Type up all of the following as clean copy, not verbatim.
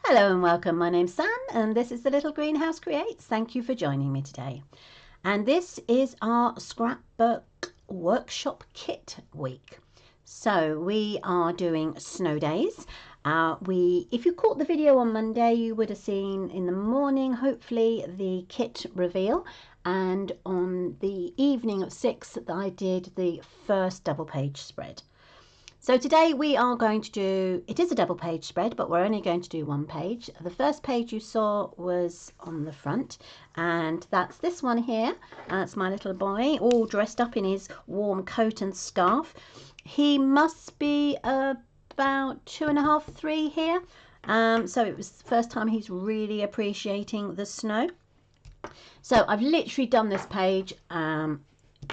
Hello and welcome. My name's Sam and this is the Little Greenhouse Creates. Thank you for joining me today. And this is our Scrapbook Workshop Kit week. So we are doing snow days. If you caught the video on Monday, you would have seen in the morning, hopefully, the kit reveal. And on the evening of 6th, I did the first double page spread. So today we are going to do, it is a double page spread, but we're only going to do one page. The first page you saw was on the front, and that's this one here. That's my little boy, all dressed up in his warm coat and scarf. He must be about 2.5, 3 here. So it was the first time he's really appreciating the snow. So I've literally done this page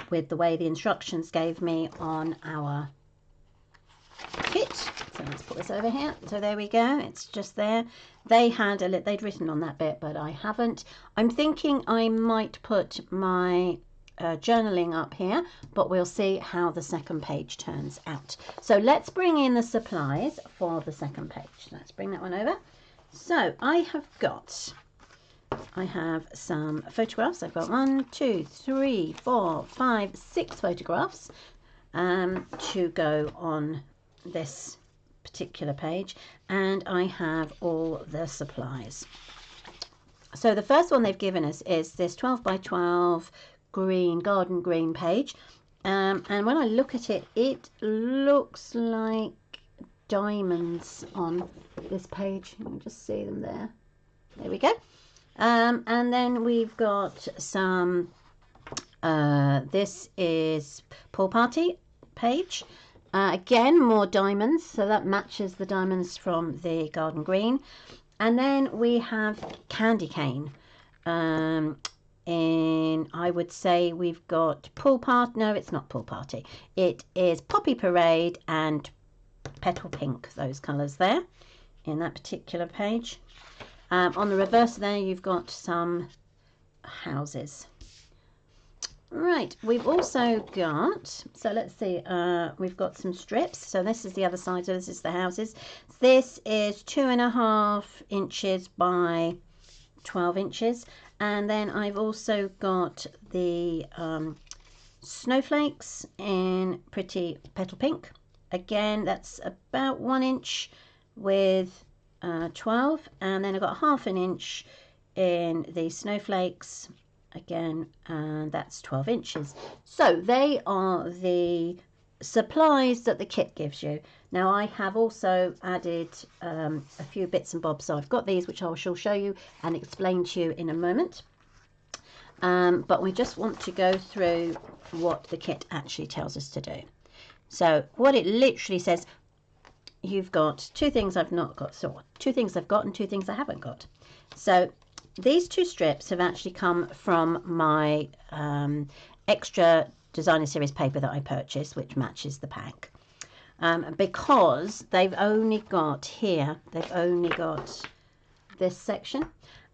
with the way the instructions gave me on our kit. So let's put this over here. So there we go, it's just there. They'd written on that bit, but I haven't. I'm thinking I might put my journaling up here, but we'll see how the second page turns out. So let's bring in the supplies for the second page. Let's bring that one over. So I have some photographs. I've got 1, 2, 3, 4, 5, 6 photographs to go on this particular page, and I have all the supplies. So the first one they've given us is this 12 by 12 green, garden green page, and when I look at it, it looks like diamonds on this page. You can just see them there. There we go. And then we've got some this is pool party page. Again, more diamonds, so that matches the diamonds from the garden green. And then we have candy cane. I would say we've got pool party. No, it's not pool party. It is poppy parade and petal pink, those colours there in that particular page. On the reverse there, you've got some houses. Right, we've also got, so let's see, we've got some strips. So this is the other side, so this is the houses. This is 2.5 inches by 12 inches. And then I've also got the snowflakes in pretty petal pink. Again, that's about 1 inch with 12. And then I've got 1/2 inch in the snowflakes. Again, and that's 12 inches. So they are the supplies that the kit gives you. Now I have also added a few bits and bobs. So I've got these, which I shall show you and explain to you in a moment. But we just want to go through what the kit actually tells us to do. So what it literally says, you've got 2 things I've not got. So 2 things I've got and 2 things I haven't got. So these 2 strips have actually come from my extra designer series paper that I purchased, which matches the pack. Because they've only got here, they've only got this section.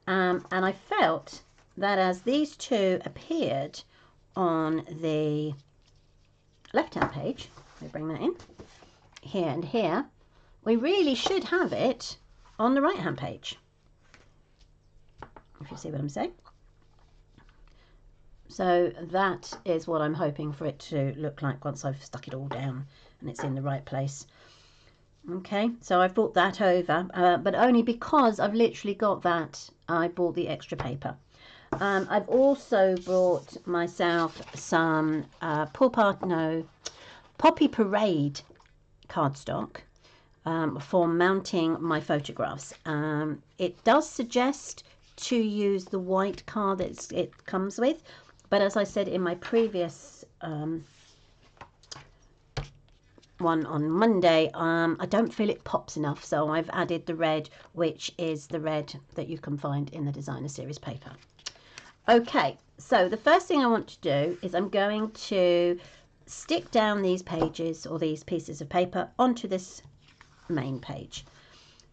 And I felt that as these 2 appeared on the left-hand page, let me bring that in, here and here, we really should have it on the right-hand page. If you see what I'm saying. So that is what I'm hoping for it to look like once I've stuck it all down and it's in the right place. Okay, so I've brought that over, but only because I've literally got that, I bought the extra paper. I've also brought myself some Poppy Parade cardstock for mounting my photographs. It does suggest to use the white card that it comes with, but as I said in my previous one on Monday, I don't feel it pops enough, so I've added the red, which is the red that you can find in the designer series paper. Okay, so the first thing I want to do is I'm going to stick down these pages or these pieces of paper onto this main page.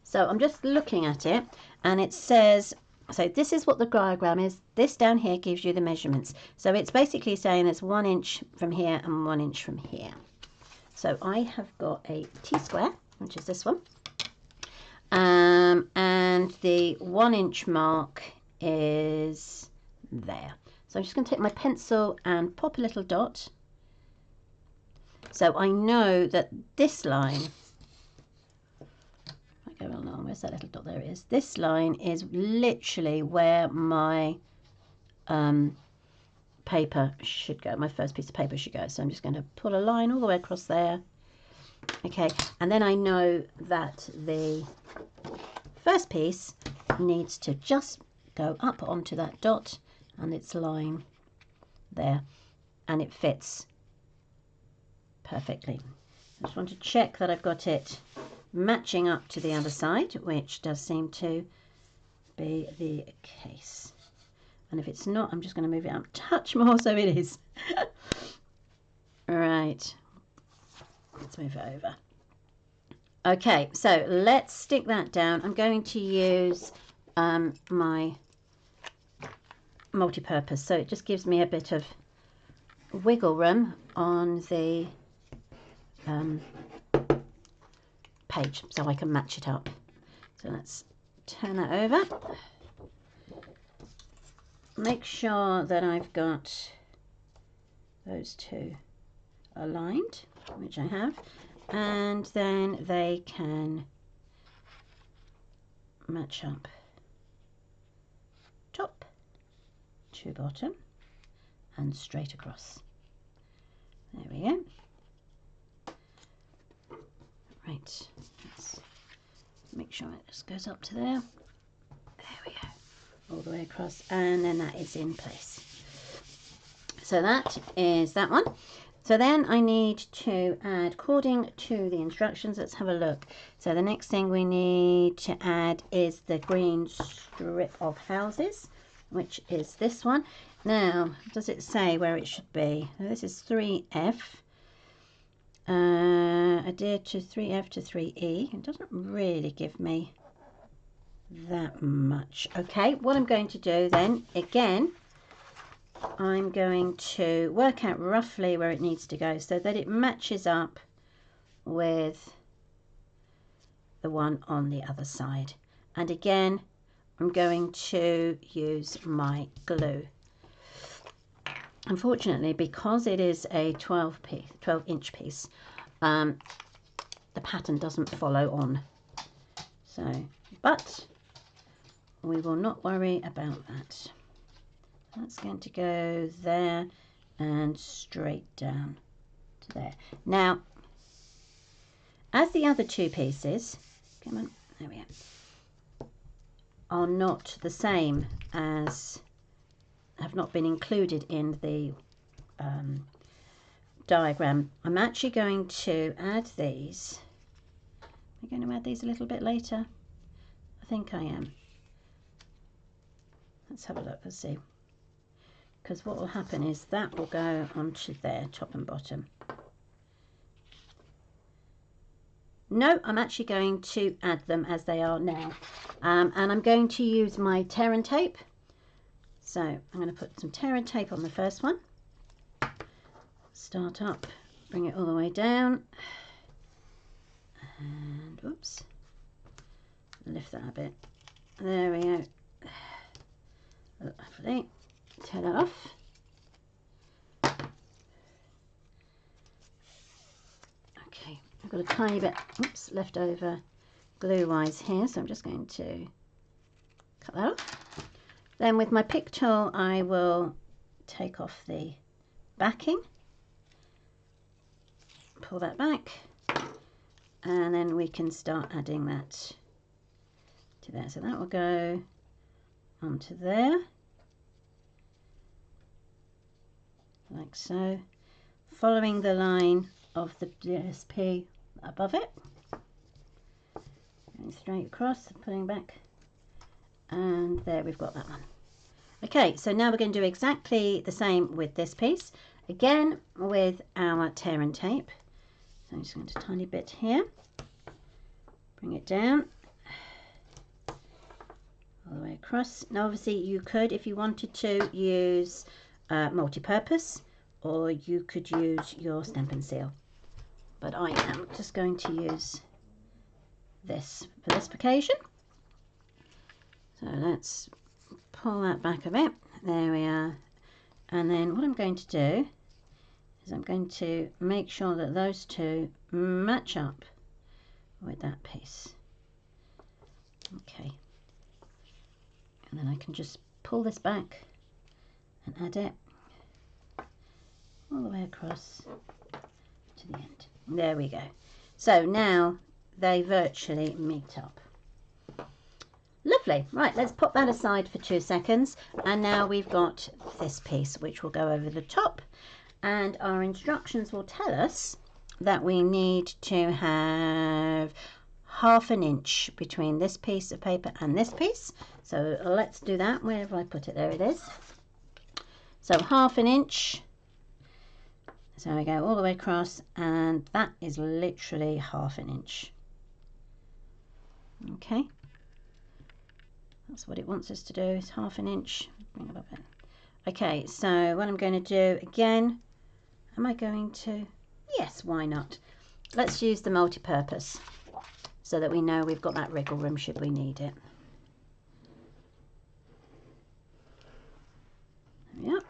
So I'm just looking at it, and it says, so this is what the diagram is. This down here gives you the measurements. So it's basically saying it's 1 inch from here and 1 inch from here. So I have got a T-square, which is this one. And and the 1 inch mark is there. So I'm just going to take my pencil and pop a little dot, so I know that this line, I go along, where's that little dot? There it is. This line is literally where my paper should go, my first piece of paper should go. So I'm just going to pull a line all the way across there. Okay, and then I know that the first piece needs to just go up onto that dot and its line there, and it fits perfectly. I just want to check that I've got it matching up to the other side, which does seem to be the case. And if it's not, I'm just going to move it up a touch more so it is. Right, let's move it over. Okay, so let's stick that down. I'm going to use my multi-purpose, so it just gives me a bit of wiggle room on the page, so I can match it up. So let's turn that over. Make sure that I've got those two aligned, which I have, and then they can match up top to bottom and straight across. There we go. Right, let's make sure it just goes up to there. There we go, all the way across, and then that is in place. So that is that one. So then I need to add, according to the instructions, let's have a look. So the next thing we need to add is the green strip of houses, which is this one. Now, does it say where it should be? This is 3F. Adhere to 3F to 3E. It doesn't really give me that much. Okay, what I'm going to do then, again, I'm going to work out roughly where it needs to go so that it matches up with the one on the other side. And again, I'm going to use my glue. Unfortunately, because it is a 12-inch piece, the pattern doesn't follow on. So, but we will not worry about that. That's going to go there and straight down to there. Now, as the other two pieces, come on, there we go, are not the same as, have not been included in the diagram, I'm actually going to add these. Am I going to add these a little bit later? I think I am. Let's have a look, let's see. Because what will happen is that will go onto there, top and bottom. No, I'm actually going to add them as they are now. And I'm going to use my tear and tape. So I'm going to put some tear and tape on the first one. Start up, bring it all the way down. And whoops, lift that a bit. There we go. Lovely. Tear that off. Okay, I've got a tiny bit, oops, left over glue wise here, so I'm just going to cut that off. Then with my pick tool I will take off the backing, pull that back, and then we can start adding that to there. So that will go onto there, like so, following the line of the DSP above it, going straight across, pulling back, and there we've got that one. Okay, so now we're going to do exactly the same with this piece, again with our tear and tape. So I'm just going to tiny bit here, bring it down all the way across. Now obviously you could, if you wanted to, use multi-purpose, or you could use your stamp and seal, but I am just going to use this for this occasion. So let's pull that back a bit. There we are. And then what I'm going to do is I'm going to make sure that those two match up with that piece. Okay. And then I can just pull this back and add it all the way across to the end. There we go. So now they virtually meet up. Lovely. Right, let's put that aside for 2 seconds. And now we've got this piece which will go over the top. And our instructions will tell us that we need to have 1/2 inch between this piece of paper and this piece. So let's do that. Where have I put it? There it is. So 1/2 inch. So we go all the way across, and that is literally 1/2 inch. Okay. That's what it wants us to do, is 1/2 inch. Bring it up there. Okay, so what I'm going to do again, am I going to? Yes, why not? Let's use the multi-purpose so that we know we've got that wriggle room should we need it. Yep.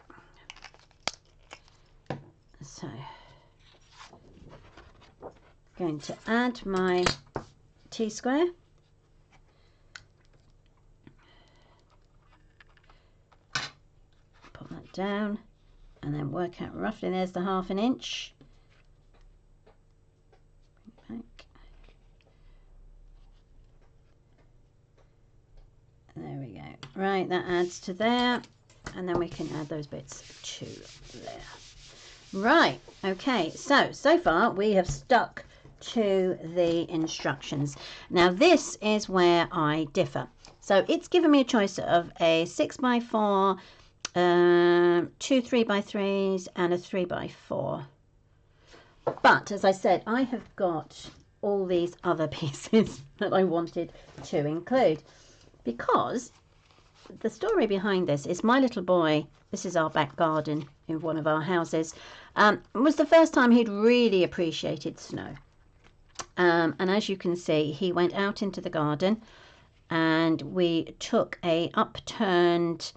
So, I'm going to add my T-square. Put that down and then work out roughly, there's the 1/2 inch. Bring it back. There we go. Right, that adds to there, and then we can add those bits to there. Right, okay, so far we have stuck to the instructions. Now this is where I differ. So it's given me a choice of a 6x4, 2 3x3s and a 3x4. But as I said, I have got all these other pieces that I wanted to include, because the story behind this is my little boy, this is our back garden in one of our houses, was the first time he'd really appreciated snow. And as you can see, he went out into the garden and we took a upturned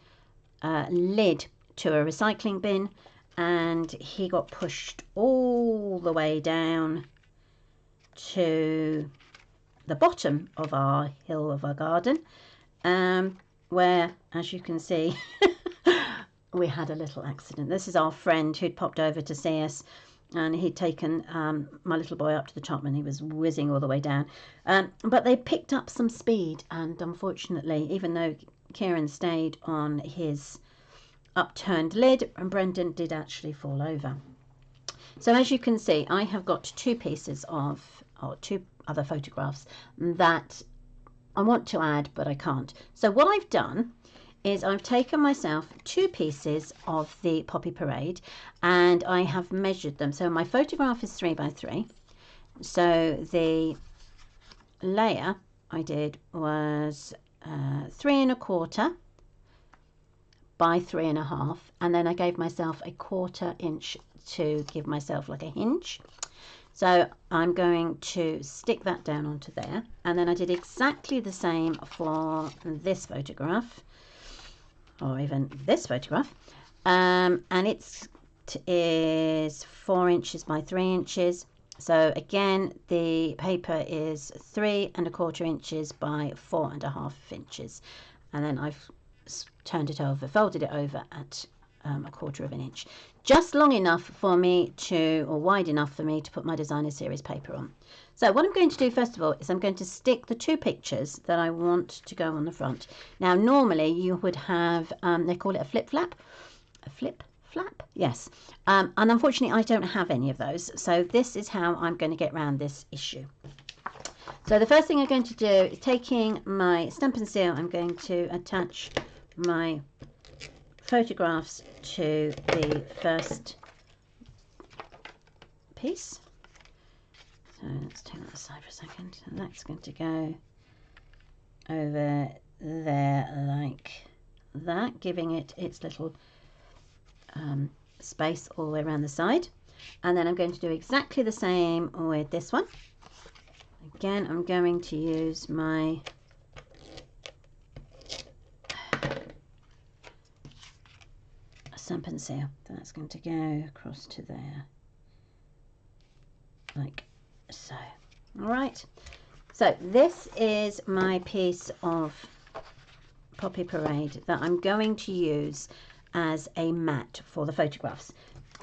lid to a recycling bin, and he got pushed all the way down to the bottom of our hill of our garden, where, as you can see, we had a little accident. This is our friend who'd popped over to see us, and he'd taken my little boy up to the top and he was whizzing all the way down. But they picked up some speed, and unfortunately, even though Kieran stayed on his upturned lid, and Brendan did actually fall over. So as you can see, I have got 2 pieces of, or 2 other photographs that I want to add, but I can't. So what I've done is I've taken myself 2 pieces of the Poppy Parade and I have measured them. So my photograph is 3x3. So the layer I did was 3 1/4 by 3 1/2, and then I gave myself a 1/4 inch to give myself like a hinge. So I'm going to stick that down onto there, and then I did exactly the same for this photograph, or even this photograph, and it is 4 inches by 3 inches. So again, the paper is 3 1/4 inches by 4 1/2 inches, and then I've turned it over, folded it over at 1/4 inch, just long enough for me to, or wide enough for me to put my designer series paper on. So what I'm going to do first of all is I'm going to stick the 2 pictures that I want to go on the front. Now normally you would have, they call it a flip flap, yes, and unfortunately I don't have any of those, so this is how I'm going to get around this issue. So the first thing I'm going to do is, taking my stamp and seal, I'm going to attach my photographs to the first piece. So let's take that aside for a second, and that's going to go over there like that, giving it its little space all the way around the side. And then I'm going to do exactly the same with this one. Again, I'm going to use my stamp and seal. That's going to go across to there, like so. All right, so this is my piece of Poppy Parade that I'm going to use as a mat for the photographs.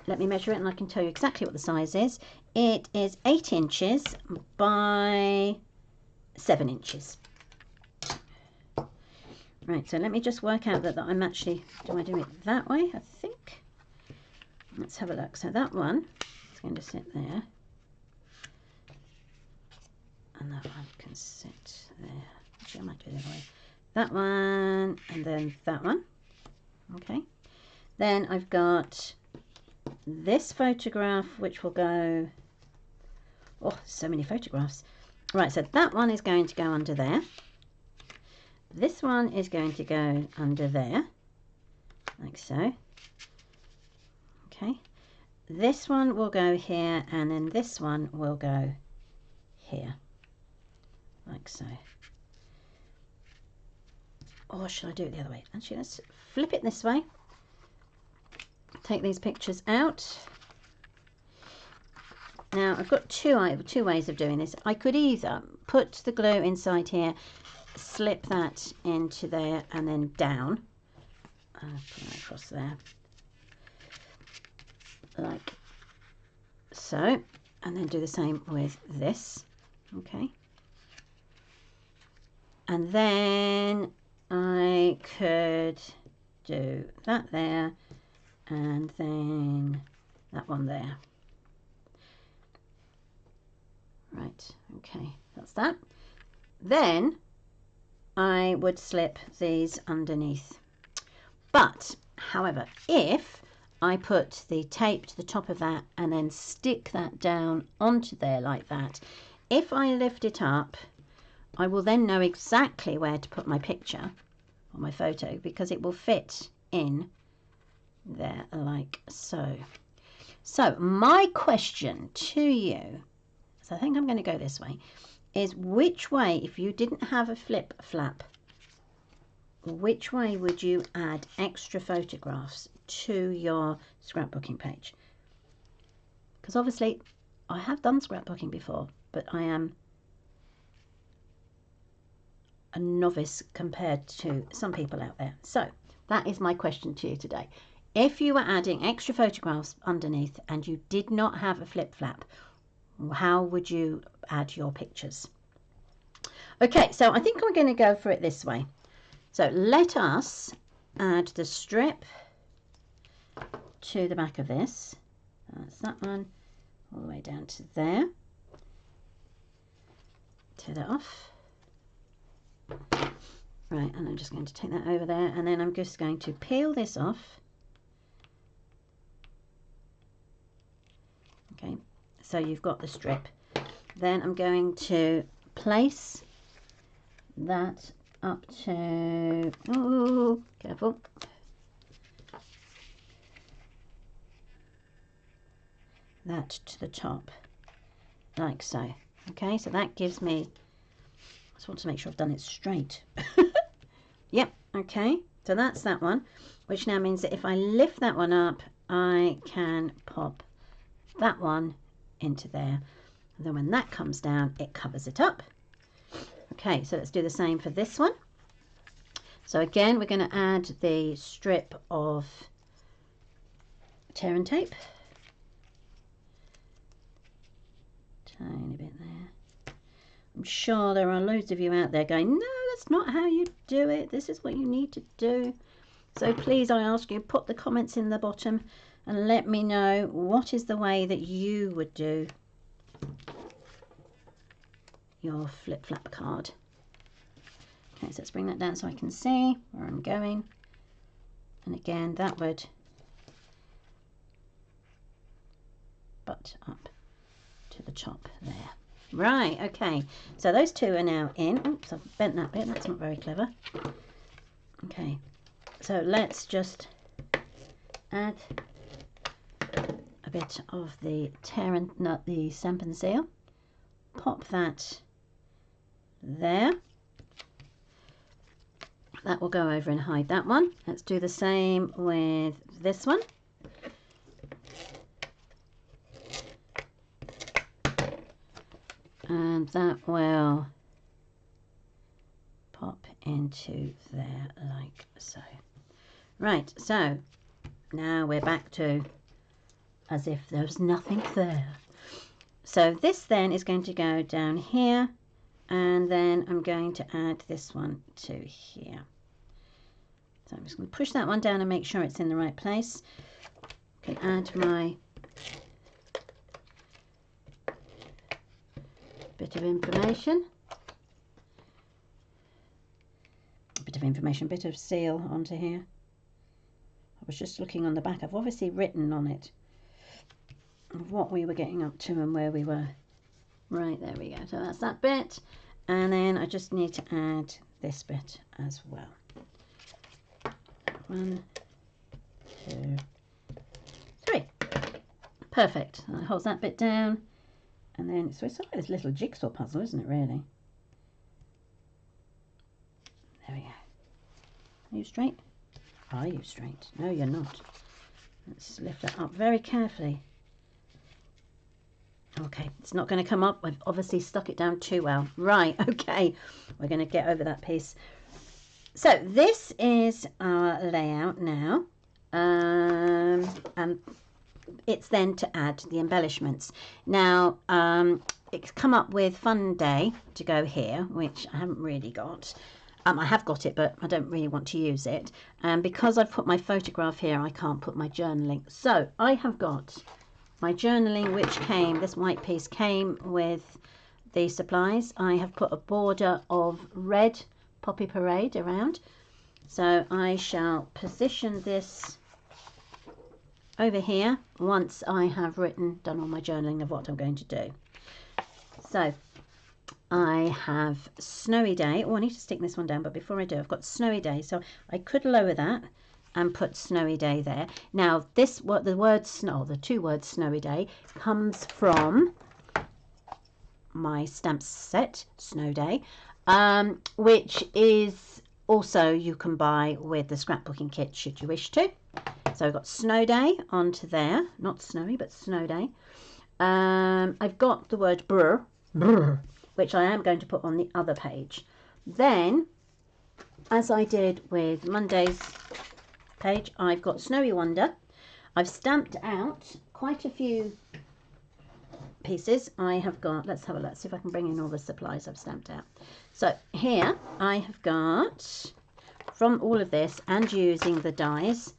Let me measure it and I can tell you exactly what the size is. It is 8 inches by 7 inches. Right, so let me just work out that I'm actually, do I do it that way? I think. Let's have a look. So that one is going to sit there. And that one can sit there. Actually, I might do it the other way. That one, and then that one. Okay. Then I've got this photograph, which will go, oh, so many photographs. Right, so that one is going to go under there. This one is going to go under there, like so. Okay. This one will go here, and then this one will go here, like so. Or should I do it the other way? Actually, let's flip it this way. Take these pictures out. Now, I've got two ways of doing this. I could either put the glue inside here, slip that into there, and then down. Put that across there. Like so. And then do the same with this. Okay. And then I could do that there, and then that one there. Right, okay, that's that. Then I would slip these underneath. But, however, if I put the tape to the top of that and then stick that down onto there like that, if I lift it up, I will then know exactly where to put my picture or my photo, because it will fit in there like so. So my question to you, so I think I'm going to go this way, is which way, if you didn't have a flip flap, which way would you add extra photographs to your scrapbooking page? Because obviously I have done scrapbooking before, but I am a novice compared to some people out there. So that is my question to you today. If you were adding extra photographs underneath and you did not have a flip flap, how would you add your pictures? Okay, so I think I'm going to go for it this way. So let us add the strip to the back of this. That's that one, all the way down to there. Tear that off. Right, and I'm just going to take that over there, and then I'm just going to peel this off. Okay, so you've got the strip. Then I'm going to place that up to, oh, careful. That to the top, like so. Okay, so that gives me, I just want to make sure I've done it straight. Yep, okay, so that's that one, which now means that if I lift that one up, I can pop that one into there. And then when that comes down, it covers it up. Okay, so let's do the same for this one. So again, we're going to add the strip of tear and tape. Tiny bit there. I'm sure there are loads of you out there going, no, that's not how you do it. This is what you need to do. So please, I ask you, put the comments in the bottom and let me know what is the way that you would do your flip-flap card. Okay, so let's bring that down so I can see where I'm going. And again, that would butt up to the top there. Right, okay, so those two are now in. Oops, I've bent that bit, that's not very clever. Okay, so let's just add a bit of the tear and nut, the stamp and seal. Pop that there. that will go over and hide that one. Let's do the same with this one. And that will pop into there like so. Right, so now we're back to as if there's nothing there. So this then is going to go down here, and then I'm going to add this one to here. So I'm just going to push that one down and make sure it's in the right place. I can add my bit of information, bit of seal onto here. I was just looking on the back. I've obviously written on it of what we were getting up to and where we were. Right, there we go. So that's that bit, and then I just need to add this bit as well. 1, 2, 3. Perfect. That holds that bit down, and then so it's like this little jigsaw puzzle, isn't it, really? There we go. Are you straight? Are you straight? No, you're not. Let's lift that up very carefully. Okay, it's not going to come up. I've obviously stuck it down too well. Right, okay. We're going to get over that piece. So this is our layout now. And it's then to add the embellishments. Now, it's come up with Fun Day to go here, which I haven't really got. I have got it, but I don't really want to use it. And because I've put my photograph here, I can't put my journaling. So I have got my journaling, which came, this white piece came with the supplies. I have put a border of red Poppy Parade around. So I shall position this over here once I have done all my journaling of what I'm going to do. So I have Snowy Day. Oh, I need to stick this one down, but before I do, I've got Snowy Day. So I could lower that and put Snowy Day there. Now, the word snow, the two words Snowy Day, comes from my stamp set, Snow Day, which is also you can buy with the scrapbooking kit should you wish to. So I've got Snow Day onto there, not snowy, but Snow Day. I've got the word brr, which I am going to put on the other page. Then, as I did with Monday's page, I've got Snowy Wonder. I've stamped out quite a few pieces. I have got, let's have a look, see if I can bring in all the supplies I've stamped out. So here I have got, from all of this and using the dies,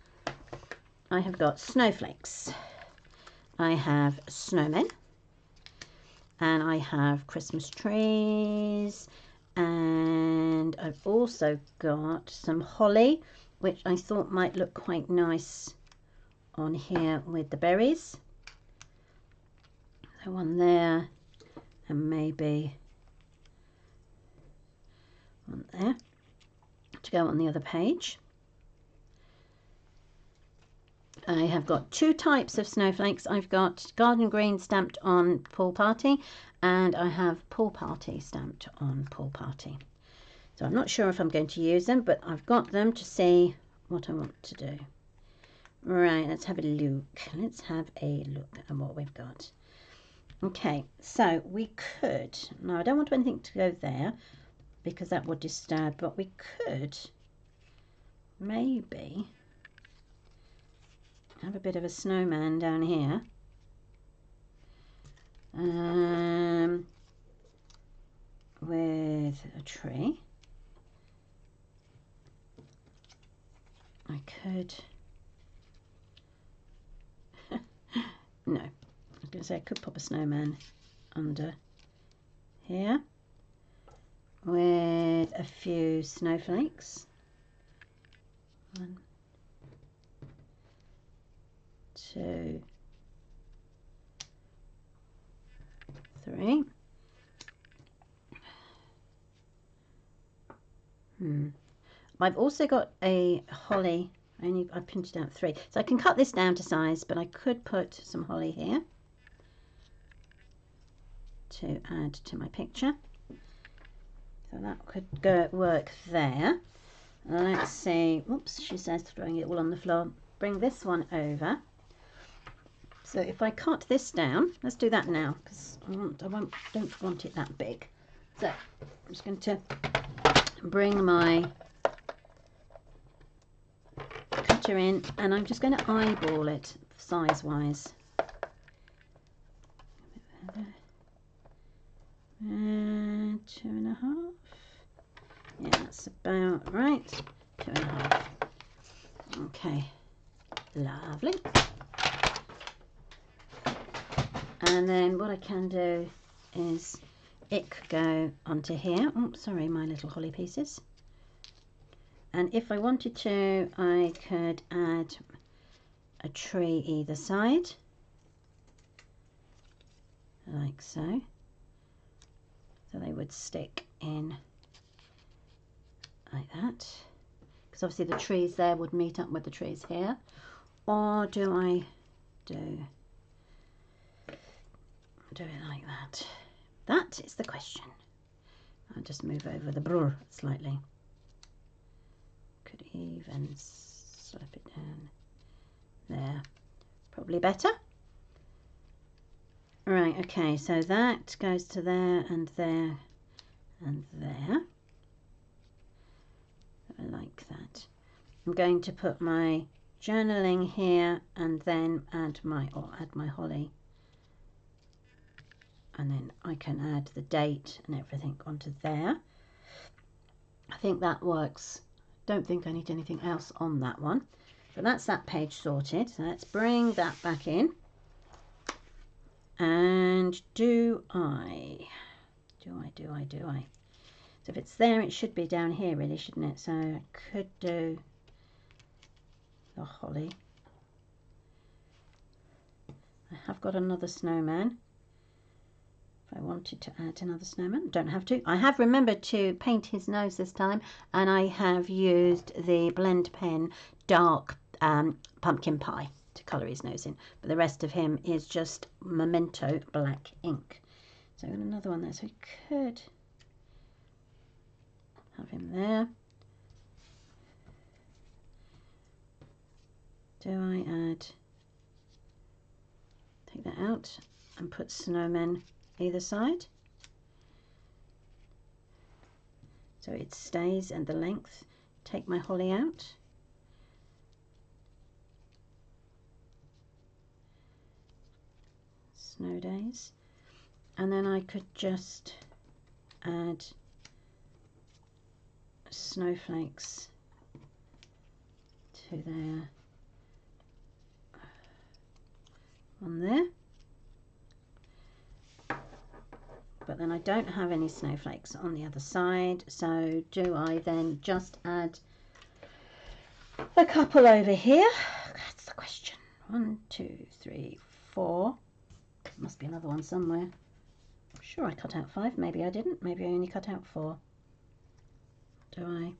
I have got snowflakes, I have snowmen, and I have Christmas trees, and I've also got some holly, which I thought might look quite nice on here with the berries. So one there, and maybe one there to go on the other page. I have got two types of snowflakes. I've got garden green stamped on Pool Party, and I have Pool Party stamped on Pool Party. So I'm not sure if I'm going to use them, but I've got them to see what I want to do. Right, let's have a look. Let's have a look at what we've got. Okay, so we could, no, I don't want anything to go there because that would disturb, but we could maybe have a bit of a snowman down here. With a tree. I could, no, I was going to say I could pop a snowman under here with a few snowflakes. 1, 2, 3. I've also got a holly. I printed out 3, so I can cut this down to size, but I could put some holly here to add to my picture. So that could work there. Let's see. Oops, she says throwing it all on the floor. Bring this one over. So if I cut this down, let's do that now because don't want it that big. So I'm just going to bring my cutter in and I'm just going to eyeball it size wise. And 2.5. Yeah, that's about right. 2.5. Okay, lovely. And then what I can do is it could go onto here. Oh, sorry, my little holly pieces. And if I wanted to, I could add a tree either side, like so. So they would stick in like that. Because obviously the trees there would meet up with the trees here. Or do I do it like that? That is the question. I'll just move over the brr slightly. Could even slap it down there. Probably better. Right, okay, so that goes to there and there and there. I like that. I'm going to put my journaling here and then add my holly. And then I can add the date and everything onto there. I think that works. Don't think I need anything else on that one. But that's that page sorted. So let's bring that back in. And do I? So if it's there, it should be down here really, shouldn't it? So I could do the holly. I have got another snowman. If I wanted to add another snowman, don't have to. I have remembered to paint his nose this time, and I have used the blend pen dark pumpkin pie to colour his nose in, but the rest of him is just Memento black ink. So I've got another one there, so I could have him there. Do I add, take that out and put snowmen either side so it stays and the length. Take my holly out. Snow days, and then I could just add snowflakes to there, on there. But then I don't have any snowflakes on the other side, so do I then just add a couple over here? That's the question. 1, 2, 3, 4. Must be another one somewhere. I'm sure I cut out 5. Maybe I didn't. Maybe I only cut out 4. Do I?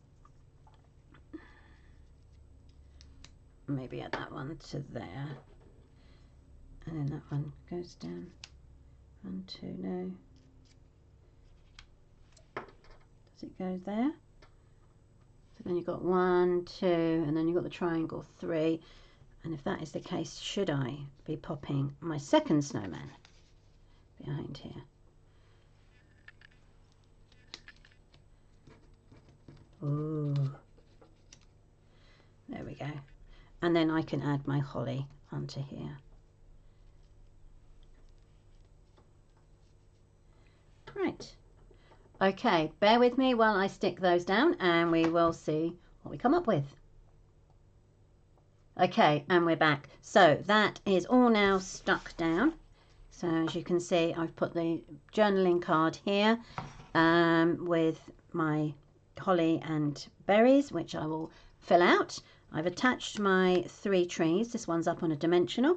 Maybe add that one to there. And then that one goes down. 1, 2, no. Does it go there? So then you've got 1, 2, and then you've got the triangle 3. And if that is the case, should I be popping my second snowman behind here? Ooh. There we go. And then I can add my holly onto here. Right. Okay, bear with me while I stick those down and we will see what we come up with. Okay, and we're back. So that is all now stuck down. So as you can see, I've put the journaling card here with my holly and berries, which I will fill out. I've attached my 3 trees. This one's up on a dimensional,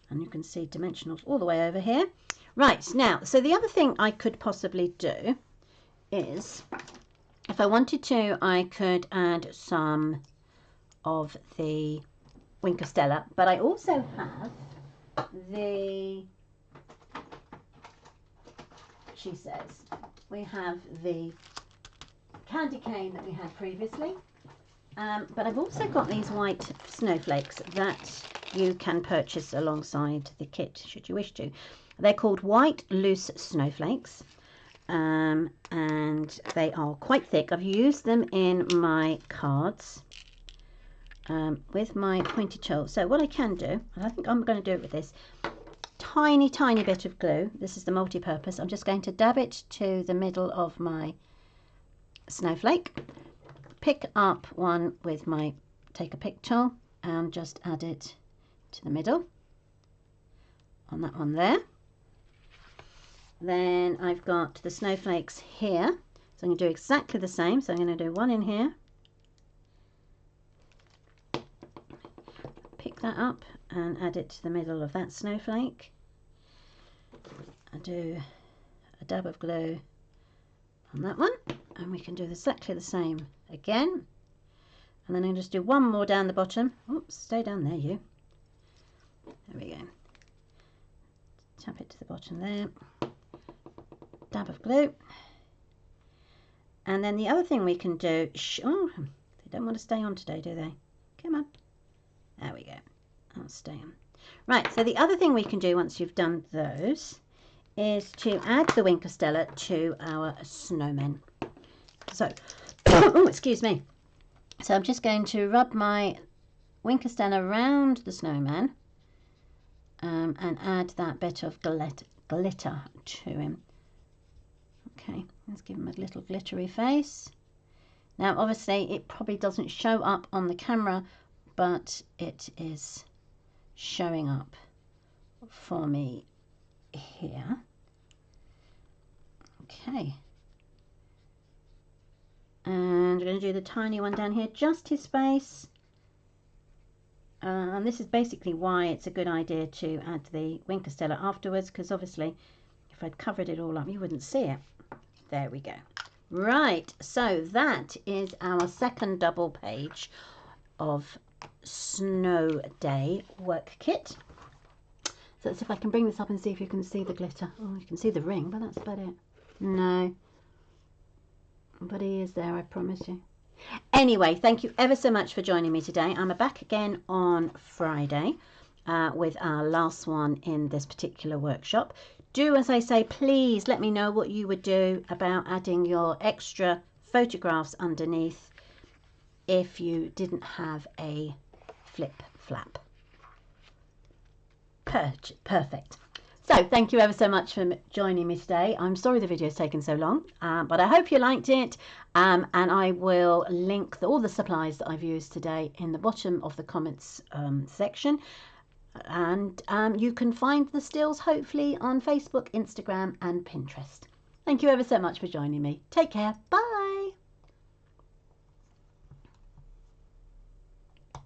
and you can see dimensionals all the way over here. Right, now, so the other thing I could possibly do is, if I wanted to, I could add some of the Wink of Stella, but I also have the, she says, we have the candy cane that we had previously, But I've also got these white snowflakes that you can purchase alongside the kit, should you wish to. They're called white loose snowflakes, and they are quite thick. I've used them in my cards with my pointy tool. So what I can do, and I think I'm going to do it with this tiny bit of glue. This is the multi-purpose. I'm just going to dab it to the middle of my snowflake, pick up one with my take a pick tool and just add it to the middle on that one there. Then I've got the snowflakes here, so I'm going to do exactly the same. So I'm going to do one in here, pick that up and add it to the middle of that snowflake. I do a dab of glue on that one, and we can do exactly the same again. And then I'll just do one more down the bottom. Oops, stay down there, you. There we go. Tap it to the bottom there. Dab of glue. And then the other thing we can do, oh, they don't want to stay on today, do they? Come on. There we go. I'll stay on. Right, so the other thing we can do once you've done those is to add the Wink of Stella to our snowmen. So, oh, excuse me. So I'm just going to rub my Wink of Stella around the snowman and add that bit of glitter to him. Okay, let's give him a little glittery face. Now, obviously, it probably doesn't show up on the camera, but it is showing up for me here. Okay. And I'm going to do the tiny one down here, just his face. And this is basically why it's a good idea to add the Wink of Stella afterwards, because obviously if I'd covered it all up, you wouldn't see it. There we go. Right, so that is our second double page of Snow Day work kit. So let's see if I can bring this up and see if you can see the glitter. Oh, you can see the ring, but that's about it. No. But he is there, I promise you. Anyway, thank you ever so much for joining me today. I'm back again on Friday with our last one in this particular workshop. Do, as I say, please let me know what you would do about adding your extra photographs underneath if you didn't have a flip flap. Perfect. So thank you ever so much for joining me today. I'm sorry the video's taken so long, but I hope you liked it. And I will link all the supplies that I've used today in the bottom of the comments section. And you can find the stills hopefully on Facebook, Instagram and Pinterest. Thank you ever so much for joining me. Take care. Bye.